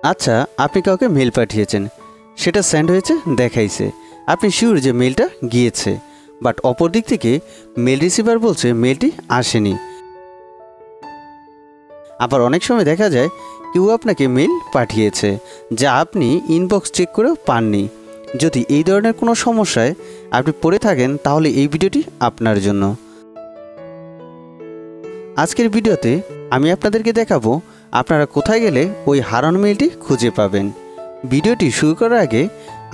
আচ্ছা, আপনি কাউকে মেল পাঠিয়েছেন, সেটা সেন্ড হয়েছে দেখাইছে, আপনি শিওর যে মেলটা গিয়েছে, বাট অপর দিক থেকে মেল রিসিভার বলছে মেলটি আসেনি। আবার অনেক সময় দেখা যায় কেউ আপনাকে মেল পাঠিয়েছে যা আপনি ইনবক্স চেক করেও পাননি। যদি এই ধরনের কোনো সমস্যায় আপনি পড়ে থাকেন তাহলে এই ভিডিওটি আপনার জন্য। আজকের ভিডিওতে আমি আপনাদেরকে দেখাবো আপনারা কোথায় গেলে ওই হারানো মেলটি খুঁজে পাবেন। ভিডিওটি শুরু করার আগে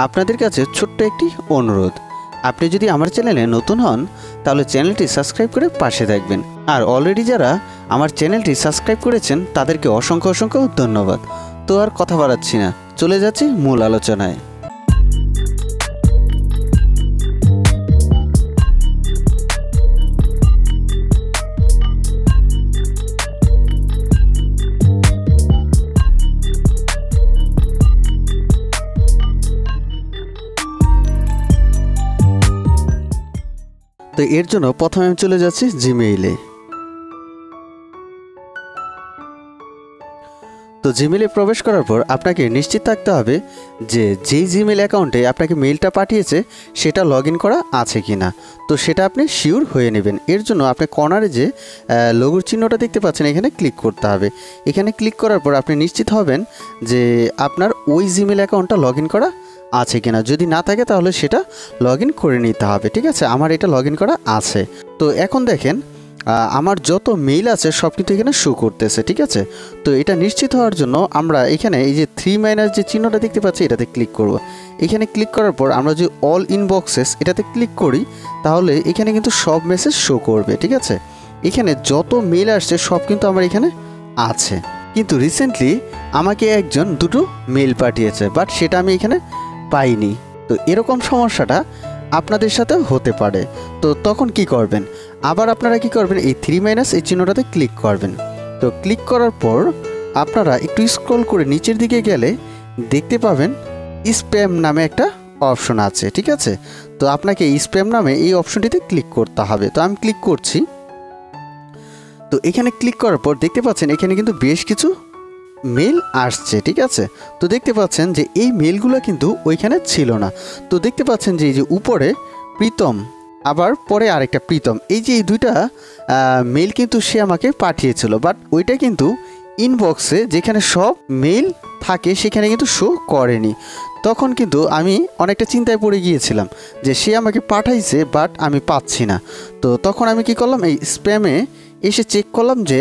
আপনাদের কাছে ছোট্ট একটি অনুরোধ, আপনি যদি আমার চ্যানেলে নতুন হন তাহলে চ্যানেলটি সাবস্ক্রাইব করে পাশে থাকবেন। আর অলরেডি যারা আমার চ্যানেলটি সাবস্ক্রাইব করেছেন তাদেরকে অসংখ্য অসংখ্য ধন্যবাদ। তো আর কথা বাড়াচ্ছি না, চলে যাচ্ছি মূল আলোচনায়। তো এর জন্য প্রথমে আমি চলে যাচ্ছি জিমেইলে। তো জিমেইলে প্রবেশ করার পর আপনাকে নিশ্চিত থাকতে হবে যে যেই জিমেইল অ্যাকাউন্টে আপনাকে মেইলটা পাঠিয়েছে সেটা লগ ইন করা আছে কি না। তো সেটা আপনি শিওর হয়ে নেবেন। এর জন্য আপনি কর্নারে যে লোগোর চিহ্নটা দেখতে পাচ্ছেন এখানে ক্লিক করতে হবে। এখানে ক্লিক করার পর আপনি নিশ্চিত হবেন যে আপনার ওই জিমেইল অ্যাকাউন্টটা লগ ইন করা আছে কিনা। যদি না থাকে তাহলে সেটা লগ ইন করে নিতে হবে। ঠিক আছে, আমার এটা লগ ইন করা আছে। তো এখন দেখেন আমার যত মেইল আছে সব কিছু এখানে শো করতেছে। ঠিক আছে, তো এটা নিশ্চিত হওয়ার জন্য আমরা এখানে এই যে 3 যে চিহ্নটা দেখতে পাচ্ছি এটাতে ক্লিক করব। এখানে ক্লিক করার পর আমরা যদি অল ইনবক্সেস এটাতে ক্লিক করি তাহলে এখানে কিন্তু সব মেসেজ শো করবে। ঠিক আছে, এখানে যত মেইল আসছে সব কিন্তু আমার এখানে আছে। কিন্তু রিসেন্টলি আমাকে একজন দুটো মেইল পাঠিয়েছে, বাট সেটা আমি এখানে পাইনি। তো এরকম সমস্যাটা আপনাদের সাথে হতে পারে। তো তখন কি করবেন, আবার আপনারা কি করবেন, এই 3 এই চিহ্নটাতে ক্লিক করবেন। তো ক্লিক করার পর আপনারা একটু স্ক্রল করে নিচের দিকে গেলে দেখতে পাবেন স্প্যাম নামে একটা অপশন আছে। ঠিক আছে, তো আপনাকে স্প্যাম নামে এই অপশনটিতে ক্লিক করতে হবে। তো আমি ক্লিক করছি। তো এখানে ক্লিক করার পর দেখতে পাচ্ছেন এখানে কিন্তু বেশ কিছু মেল আসছে। ঠিক আছে, তো দেখতে পাচ্ছেন যে এই মেলগুলো কিন্তু ওইখানে ছিল না। তো দেখতে পাচ্ছেন যে এই যে উপরে প্রীতম, আবার পরে আরেকটা প্রীতম, এই যে এই দুইটা মেল কিন্তু সে আমাকে পাঠিয়েছিল, বাট ওইটা কিন্তু ইনবক্সে যেখানে সব মেল থাকে সেখানে কিন্তু শো করেনি। তখন কিন্তু আমি অনেকটা চিন্তায় পড়ে গিয়েছিলাম যে সে আমাকে পাঠাইছে বাট আমি পাচ্ছি না। তো তখন আমি কি করলাম, এই স্প্যামে এসে চেক করলাম যে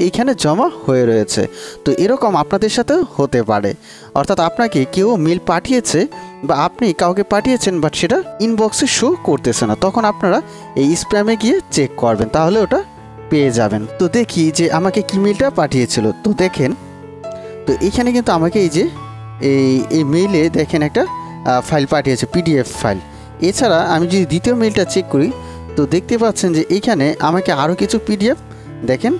এইখানে জমা হয়ে রয়েছে। তো এরকম আপনাদের সাথে হতে পারে, অর্থাৎ আপনাকে কেউ মেল পাঠিয়েছে বা আপনি কাউকে পাঠিয়েছেন বাট সেটা ইনবক্সে শো করতেছে না। তখন আপনারা এই স্প্যামে গিয়ে চেক করবেন, তাহলে ওটা পেয়ে যাবেন। তো দেখি যে আমাকে কি মেলটা পাঠিয়েছিল। তো দেখেন, তো এখানে কিন্তু আমাকে এই যে এই মেইলে দেখেন একটা ফাইল পাঠিয়েছে, পিডিএফ ফাইল। এছাড়া আমি যদি দ্বিতীয় মেইলটা চেক করি তো দেখতে পাচ্ছেন যে এইখানে আমাকে আরও কিছু পিডিএফ দেখেন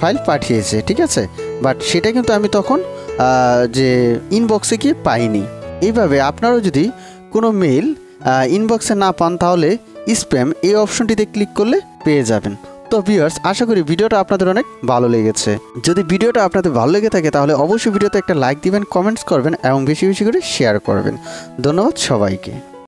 ফাইল পাঠিয়েছে। ঠিক আছে, বাট সেটা কিন্তু আমি তখন যে ইনবক্সে গিয়ে পাইনি। এইভাবে আপনারাও যদি কোনো মেইল ইনবক্সে না পান তাহলে স্প্যাম এই অপশনটিতে ক্লিক করলে পেয়ে যাবেন। তো ভিউয়ার্স, আশা করি ভিডিওটা আপনাদের অনেক ভালো লেগেছে। যদি ভিডিওটা আপনাদের ভালো লেগে থাকে তাহলে অবশ্যই ভিডিওতে একটা লাইক দিবেন, কমেন্টস করবেন এবং বেশি বেশি করে শেয়ার করবেন। ধন্যবাদ সবাইকে।